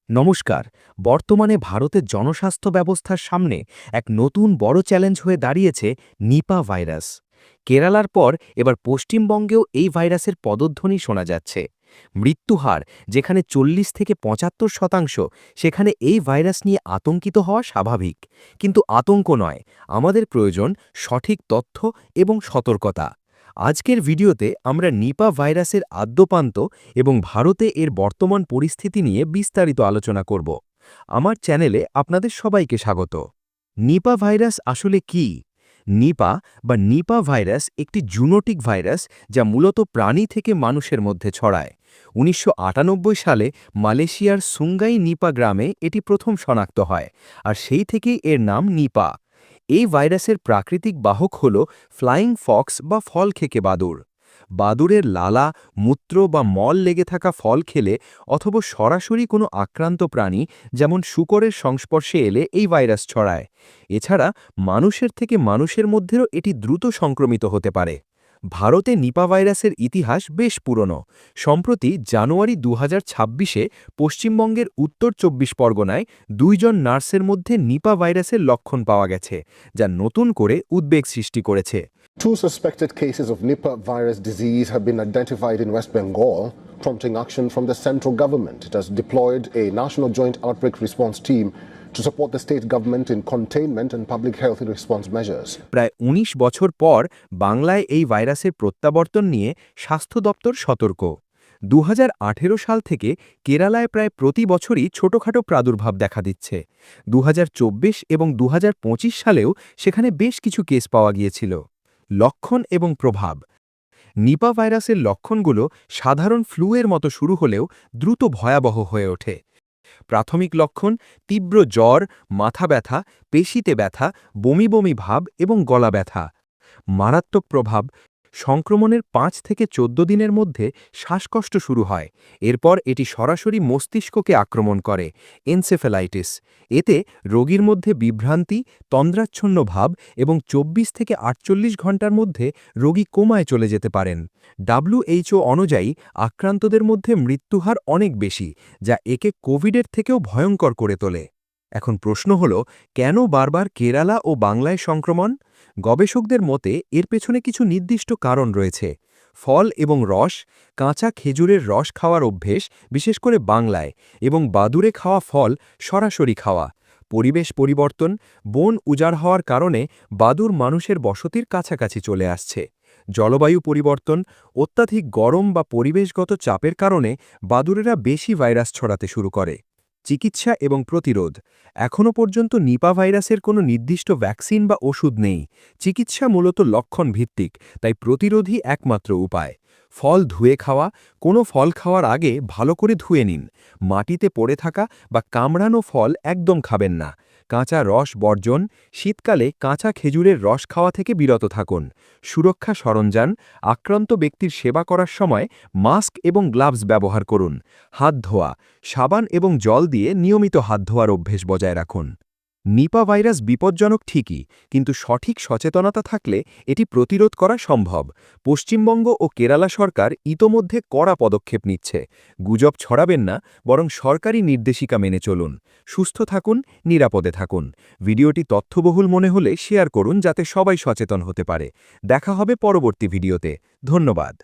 নমস্কার। বর্তমানে ভারতের জনস্বাস্থ্য ব্যবস্থার সামনে এক নতুন বড় চ্যালেঞ্জ হয়ে দাঁড়িয়েছে নিপা ভাইরাস। কেরালার পর এবার পশ্চিমবঙ্গেও এই ভাইরাসের পদধ্বনি শোনা যাচ্ছে। মৃত্যুহার যেখানে 40 থেকে 75%, সেখানে এই ভাইরাস নিয়ে আতঙ্কিত হওয়া স্বাভাবিক। কিন্তু আতঙ্ক নয়, আমাদের প্রয়োজন সঠিক তথ্য এবং সতর্কতা। আজকের ভিডিওতে আমরা নিপা ভাইরাসের আদ্যোপান্ত এবং ভারতে এর বর্তমান পরিস্থিতি নিয়ে বিস্তারিত আলোচনা করব। আমার চ্যানেলে আপনাদের সবাইকে স্বাগত। নিপা ভাইরাস আসলে কি? নিপা ভাইরাস একটি জুনোটিক ভাইরাস যা মূলত প্রাণী থেকে মানুষের মধ্যে ছড়ায়। ১৯৯৮ সালে মালয়েশিয়ার সুঙ্গাই নিপা গ্রামে এটি প্রথম শনাক্ত হয়, আর সেই থেকেই এর নাম নিপা। এই ভাইরাসের প্রাকৃতিক বাহক হল ফ্লাইং ফক্স বা ফল খেকে বাদুড়। বাদুড়ের লালা, মূত্র বা মল লেগে থাকা ফল খেলে অথবা সরাসরি কোনো আক্রান্ত প্রাণী যেমন শূকরের সংস্পর্শে এলে এই ভাইরাস ছড়ায়। এছাড়া মানুষের থেকে মানুষের মধ্যেও এটি দ্রুত সংক্রমিত হতে পারে। ভারতে নিপা ভাইরাসের ইতিহাস বেশ পুরনো। সম্প্রতি জানুয়ারি ২০২৬-এ পশ্চিমবঙ্গের উত্তর ২৪ পরগনায় ২ জন নার্সের মধ্যে নিপা ভাইরাসের লক্ষণ পাওয়া গেছে, যা নতুন করে উদ্বেগ সৃষ্টি করেছে। Two suspected cases of Nipah virus disease have been identified in West Bengal, prompting action from the central government. It has deployed a national joint outbreak response team to support the state government in containment and public health response measures. প্রায় ১৯ বছর পর বাংলায় এই ভাইরাসের প্রত্যাবর্তন নিয়ে স্বাস্থ্য দপ্তর সতর্ক। ২০১৮ সাল থেকে কেরালায় প্রায় প্রতি বছরই ছোটখাটো প্রাদুর্ভাব দেখা দিচ্ছে। ২০২৪ এবং ২০২৫ সালেও সেখানে বেশ কিছু কেস পাওয়া গিয়েছিল। লক্ষণ এবং প্রভাব। নিপা ভাইরাসের লক্ষণগুলো সাধারণ ফ্লুয়ের মতো শুরু হলেও দ্রুত ভয়াবহ হয়ে ওঠে। প্রাথমিক লক্ষণ: তীব্র জ্বর, মাথা ব্যথা, পেশিতে ব্যথা, বমি বমি ভাব এবং গলা ব্যথা। মারাত্মক প্রভাব: সংক্রমণের ৫ থেকে ১৪ দিনের মধ্যে শ্বাসকষ্ট শুরু হয়। এরপর এটি সরাসরি মস্তিষ্ককে আক্রমণ করে, এনসেফ্যালাইটিস। এতে রোগীর মধ্যে বিভ্রান্তি, তন্দ্রাচ্ছন্ন ভাব এবং ২৪ থেকে ৪৮ ঘণ্টার মধ্যে রোগী কোমায় চলে যেতে পারেন। WHO অনুযায়ী আক্রান্তদের মধ্যে মৃত্যুহার অনেক বেশি, যা একে কোভিডের থেকেও ভয়ঙ্কর করে তোলে। এখন প্রশ্ন হল, কেন বারবার কেরালা ও বাংলায় সংক্রমণ? গবেষকদের মতে এর পেছনে কিছু নির্দিষ্ট কারণ রয়েছে। ফল এবং রস: কাঁচা খেজুরের রস খাওয়ার অভ্যেস, বিশেষ করে বাংলায়, এবং বাদুড়ে খাওয়া ফল সরাসরি খাওয়া। পরিবেশ পরিবর্তন: বন উজাড় হওয়ার কারণে বাদুড় মানুষের বসতির কাছাকাছি চলে আসছে। জলবায়ু পরিবর্তন: অত্যাধিক গরম বা পরিবেশগত চাপের কারণে বাদুড়েরা বেশি ভাইরাস ছড়াতে শুরু করে। চিকিৎসা এবং প্রতিরোধ: এখনও পর্যন্ত নিপা ভাইরাসের কোনো নির্দিষ্ট ভ্যাকসিন বা ওষুধ নেই। চিকিৎসা মূলত লক্ষণ ভিত্তিক, তাই প্রতিরোধই একমাত্র উপায়। ফল ধুয়ে খাওয়া: কোনো ফল খাওয়ার আগে ভালো করে ধুয়ে নিন। মাটিতে পড়ে থাকা বা কামড়ানো ফল একদম খাবেন না। কাঁচা রস বর্জন: শীতকালে কাঁচা খেজুরের রস খাওয়া থেকে বিরত থাকুন। সুরক্ষা সরঞ্জাম: আক্রান্ত ব্যক্তির সেবা করার সময় মাস্ক এবং গ্লাভস ব্যবহার করুন। হাত ধোয়া: সাবান এবং জল দিয়ে নিয়মিত হাত ধোয়ার অভ্যেস বজায় রাখুন। নিপা ভাইরাস বিপজ্জনক ঠিকই, কিন্তু সঠিক সচেতনতা থাকলে এটি প্রতিরোধ করা সম্ভব। পশ্চিমবঙ্গ ও কেরালা সরকার ইতোমধ্যে কড়া পদক্ষেপ নিচ্ছে। গুজব ছড়াবেন না, বরং সরকারি নির্দেশিকা মেনে চলুন। সুস্থ থাকুন, নিরাপদে থাকুন। ভিডিওটি তথ্যবহুল মনে হলে শেয়ার করুন, যাতে সবাই সচেতন হতে পারে। দেখা হবে পরবর্তী ভিডিওতে। ধন্যবাদ।